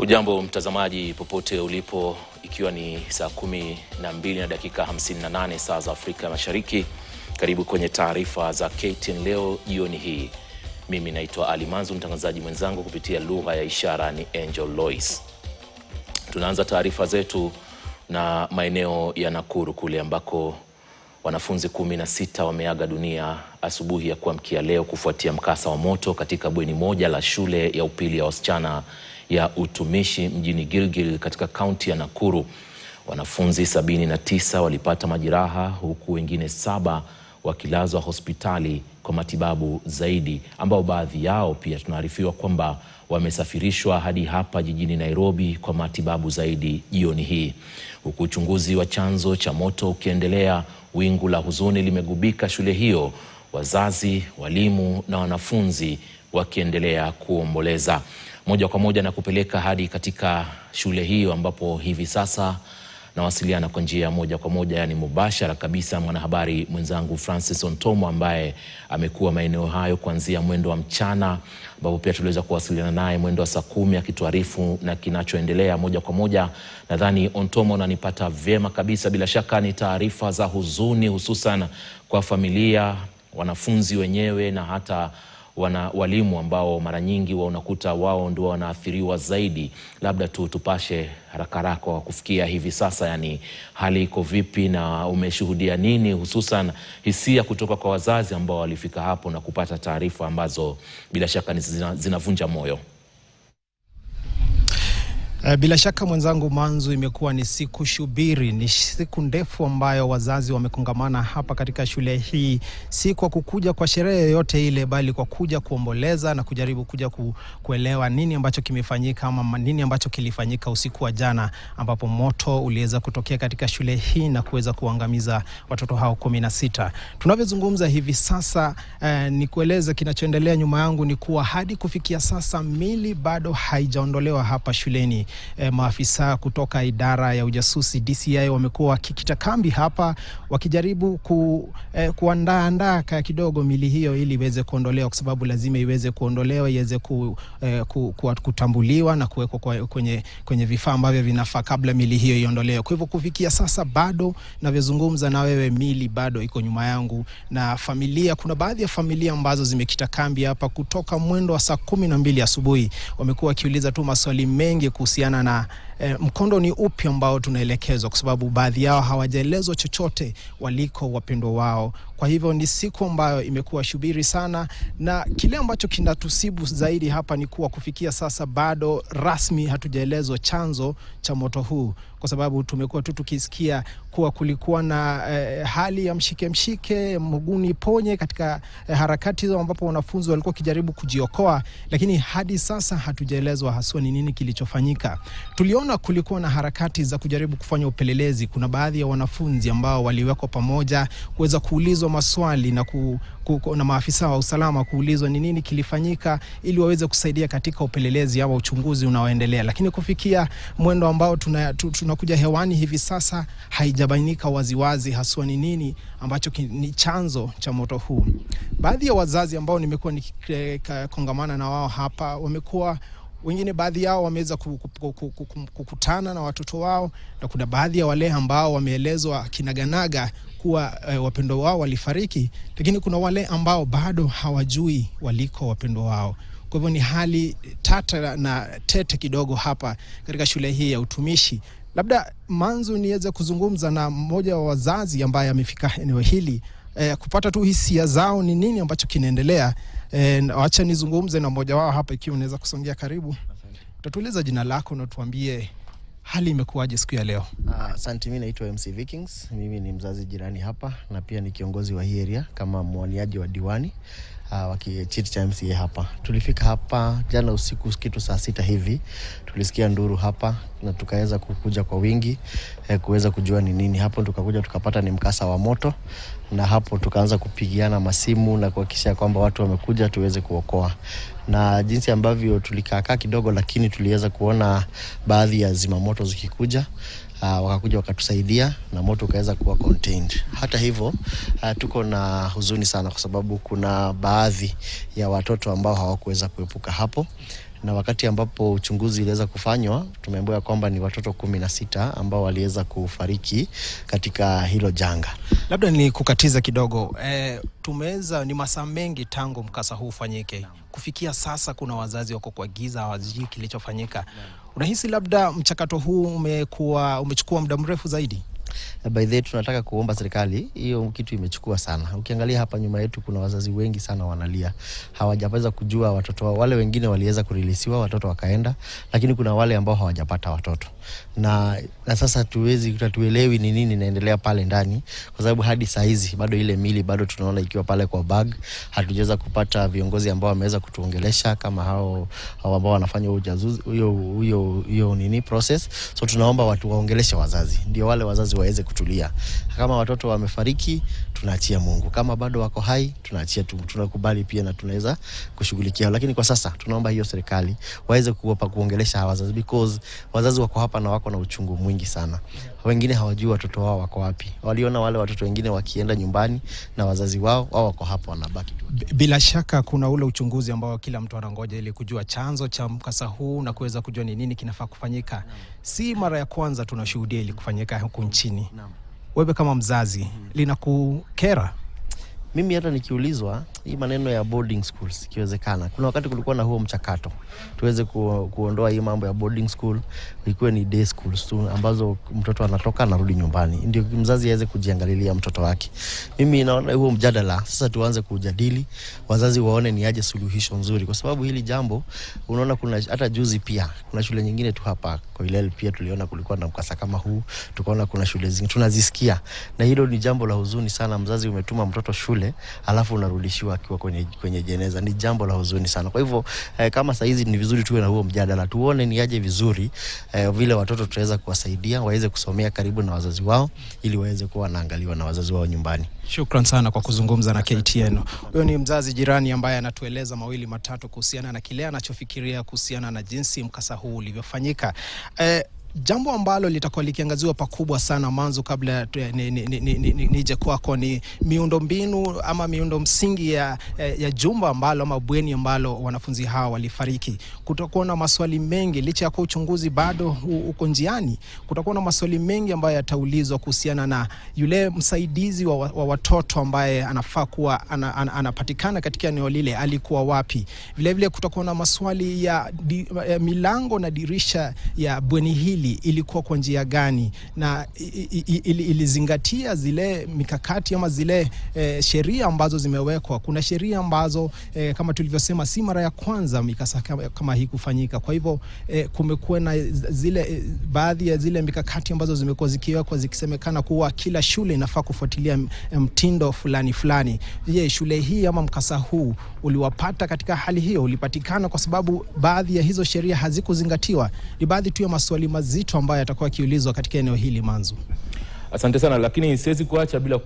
Ujambo mtazamaji popote ulipo, ikiwa ni saa 12 na dakika 58 saa za Afrika Mashariki. Karibu kwenye taarifa za KTN leo jioni hii. Mimi naitwa Ali Manzu, mtangazaji mwenzangu kupitia lugha ya ishara ni Angel Lois. Tunaanza taarifa zetu na maeneo ya Nakuru kule ambako wanafunzi 16 wameaga dunia asubuhi ya kuamkia leo kufuatia mkasa wa moto katika bweni moja la shule ya upili ya wasichana ya Utumishi mjini Gilgil katika kaunti ya Nakuru. Wanafunzi 79 walipata majeraha huku wengine 7 wakilazwa hospitali kwa matibabu zaidi, ambao baadhi yao pia tunaarifiwa kwamba wamesafirishwa hadi hapa jijini Nairobi kwa matibabu zaidi jioni hii. Huku uchunguzi wa chanzo cha moto ukiendelea, wingu la huzuni limegubika shule hiyo, wazazi, walimu na wanafunzi wakiendelea kuomboleza. Moja kwa moja na kupeleka hadi katika shule hiyo ambapo hivi sasa nawasiliana kwa njia moja kwa moja, yani mubashara kabisa, mwanahabari mwenzangu Francis Ontomo ambaye amekuwa maeneo hayo kuanzia mwendo wa mchana, ambapo pia tuliweza kuwasiliana naye mwendo wa saa 10 akituarifu na kinachoendelea moja kwa moja. Nadhani Ontomo unanipata vyema kabisa. Bila shaka ni taarifa za huzuni, hususan kwa familia, wanafunzi wenyewe na hata walimu ambao mara nyingi unakuta wao ndio wanaathiriwa zaidi. Labda tupashe haraka haraka kwa kufikia hivi sasa, yani hali iko vipi na umeshuhudia nini, hususan hisia kutoka kwa wazazi ambao walifika hapo na kupata taarifa ambazo bila shaka zinavunja moyo? Bila shaka mwenzangu Manzu, imekuwa ni siku shubiri, ni siku ndefu ambayo wazazi wamekongamana hapa katika shule hii, si kwa kukuja kwa sherehe yoyote ile, bali kwa kuja kuomboleza na kujaribu kuja kuelewa nini ambacho kimefanyika ama nini ambacho kilifanyika usiku wa jana, ambapo moto uliweza kutokea katika shule hii na kuweza kuangamiza watoto hao 16. Tunavyozungumza hivi sasa, ni kueleza kinachoendelea nyuma yangu ni kuwa hadi kufikia sasa mili bado haijaondolewa hapa shuleni. Maafisa kutoka idara ya ujasusi DCI wamekuwa wakikita kambi hapa wakijaribu kuandaa kidogo mili hiyo ili iweze kuondolewa, kwa sababu lazima iweze kuondolewa, iweze kutambuliwa na kuwekwa kwenye vifaa ambavyo vinafaa kabla mili hiyo iondolewe. Kwa hivyo kufikia sasa bado navyozungumza na wewe, mili bado iko nyuma yangu, na familia, kuna baadhi ya familia ambazo zimekita kambi hapa kutoka mwendo wa saa 12 asubuhi. Wamekuwa wakiuliza tu maswali mengi kuhusiana na mkondo ni upi ambao tunaelekezwa, kwa sababu baadhi yao hawajaelezwa chochote waliko wapendwa wao. Kwa hivyo ni siku ambayo imekuwa shubiri sana, na kile ambacho kinatusibu zaidi hapa ni kuwa kufikia sasa bado rasmi hatujaelezwa chanzo cha moto huu, kwa sababu tumekuwa tu tukisikia kuwa kulikuwa na hali ya mshike mguni ponye katika harakati hizo ambapo wanafunzi walikuwa kijaribu kujiokoa, lakini hadi sasa hatujaelezwa haswa ni nini kilichofanyika. Tuliona kulikuwa na harakati za kujaribu kufanya upelelezi. Kuna baadhi ya wanafunzi ambao waliwekwa pamoja kuweza kuulizwa maswali na maafisa wa usalama kuulizwa ni nini kilifanyika ili waweze kusaidia katika upelelezi au uchunguzi unaoendelea. Lakini kufikia mwendo ambao tunakuja hewani hivi sasa haijabainika waziwazi haswa ni nini ambacho ni chanzo cha moto huu. Baadhi ya wazazi ambao nimekuwa nikikongamana na wao hapa wamekuwa wengine, baadhi yao wameweza kukutana na watoto wao, na kuna baadhi ya wale ambao wameelezwa kinaganaga kuwa wapendwa wao walifariki, lakini kuna wale ambao bado hawajui waliko wapendwa wao. Kwa hivyo ni hali tata na tete kidogo hapa katika shule hii ya Utumishi. Labda Manzu niweze kuzungumza na mmoja wa wazazi ambaye amefika eneo hili kupata tu hisia zao ni nini ambacho kinaendelea. Acha nizungumze na mmoja wao hapa, ikiwa unaweza kusongea karibu. Tatueleza jina lako na tuambie hali imekuwaje siku ya leo. Asante, mimi naitwa MC Vikings. Mimi ni mzazi jirani hapa na pia ni kiongozi wa hii area kama mwaniaji wa diwani wa chiti cha MCA hapa. Tulifika hapa jana usiku kitu saa 6 hivi. Tulisikia nduru hapa na tukaweza kukuja kwa wingi kuweza kujua ni nini. Hapo tukakuja tukapata ni mkasa wa moto, na hapo tukaanza kupigiana masimu na kuhakikisha kwamba watu wamekuja tuweze kuokoa. Na jinsi ambavyo tulikaa kidogo, lakini tuliweza kuona baadhi ya zimamoto zikikuja, wakakuja wakatusaidia na moto ukaweza kuwa contained. Hata hivyo tuko na huzuni sana kwa sababu kuna baadhi ya watoto ambao hawakuweza kuepuka hapo, na wakati ambapo uchunguzi iliweza kufanywa tumeambiwa kwamba ni watoto 16 ambao waliweza kufariki katika hilo janga. Labda ni kukatiza kidogo, tumeweza ni masaa mengi tangu mkasa huu ufanyike. Kufikia sasa kuna wazazi wako kwa giza, hawajui kilichofanyika. Unahisi labda mchakato huu umechukua muda mrefu zaidi? By the way, tunataka kuomba serikali, hiyo kitu imechukua sana. Ukiangalia hapa nyuma yetu kuna wazazi wengi sana wanalia. Hawajapata kujua watoto wale, wengine waliweza kurilisiwa watoto wakaenda, lakini kuna wale ambao hawajapata watoto. Na sasa tuelewi ni nini inaendelea pale ndani, kwa sababu hadi saa hizi bado ile mili bado tunaona ikiwa pale kwa bag. Hatujaweza kupata viongozi ambao wameweza kutuongelesha kama hao ambao wanafanya ujazuzi hiyo nini process. So tunaomba watu waongeleshe wazazi, ndio wale wazazi waweze kutulia. Kama watoto wamefariki tunaachia Mungu, kama bado wako hai tunakubali pia na tunaweza kushughulikia. Lakini kwa sasa tunaomba hiyo serikali waweze kuongelesha wazazi, because wazazi wako hapa na wako na uchungu mwingi sana. Wengine hawajui watoto wao wako wapi. Waliona wale watoto wengine wakienda nyumbani na wazazi wao wako hapa wanabaki tu. Bila shaka kuna ule uchunguzi ambao kila mtu anangoja ili kujua chanzo cha mkasa huu na kuweza kujua ni nini kinafaa kufanyika. Si mara ya kwanza tunashuhudia ili kufanyika huku nchini. Wewe kama mzazi, linakukera? Mimi hata nikiulizwa hii maneno ya boarding schools, ikiwezekana kuna wakati kulikuwa na huo mchakato tuweze kuondoa hii mambo ya boarding school, ikuwe ni day schools tu ambazo mtoto anatoka na rudi nyumbani, ndio mzazi aweze kujiangalilia mtoto wake. Mimi naona huo mjadala sasa tuanze kujadili, wazazi waone ni aje suluhisho nzuri, kwa sababu hili jambo unaona kuna hata juzi pia kuna shule nyingine tu hapa Koilel pia tuliona kulikuwa na mkasa kama huu, tukaona kuna shule zingine tunazisikia, na hilo ni jambo la huzuni sana. Mzazi umetuma mtoto shule alafu unarudishiwa akiwa kwenye jeneza, ni jambo la huzuni sana. Kwa hivyo kama saa hizi ni vizuri tuwe na huo mjadala, tuone ni aje vizuri vile watoto tutaweza kuwasaidia waweze kusomea karibu na wazazi wao, ili waweze kuwa wanaangaliwa na wazazi wao nyumbani. Shukran sana kwa kuzungumza na KTN. Huyo ni mzazi jirani ambaye anatueleza mawili matatu kuhusiana na kile anachofikiria kuhusiana na jinsi mkasa huu ulivyofanyika. Jambo ambalo litakuwa likiangaziwa pakubwa sana mwanzo kabla nije kwako ni miundombinu ama miundo msingi ya jumba ambalo ama bweni ambalo wanafunzi hawa walifariki. Kutakuwa na maswali mengi, licha ya kwa uchunguzi bado uko njiani. Kutakuwa na maswali mengi ambayo yataulizwa kuhusiana na yule msaidizi wa watoto ambaye anafaa kuwa anapatikana katika eneo lile, alikuwa wapi. Vile vile kutakuwa na maswali ya milango na dirisha ya bweni hili ilikuwa kwa njia gani, na ilizingatia zile mikakati ama zile sheria ambazo zimewekwa. Kuna sheria ambazo kama tulivyosema si mara ya kwanza mikasa kama hii kufanyika. Kwa hivyo kumekuwa na zile baadhi ya zile mikakati ambazo zimekuwa zikiwekwa zikisemekana kuwa kila shule inafaa kufuatilia mtindo fulani. Je, shule hii ama mkasa huu uliwapata katika hali hiyo? Ulipatikana kwa sababu baadhi ya hizo sheria hazikuzingatiwa? Ni baadhi tu ya maswali mazito ambayo yatakuwa kiulizwa katika eneo hili Manzu. Asante sana, lakini siwezi kuacha bila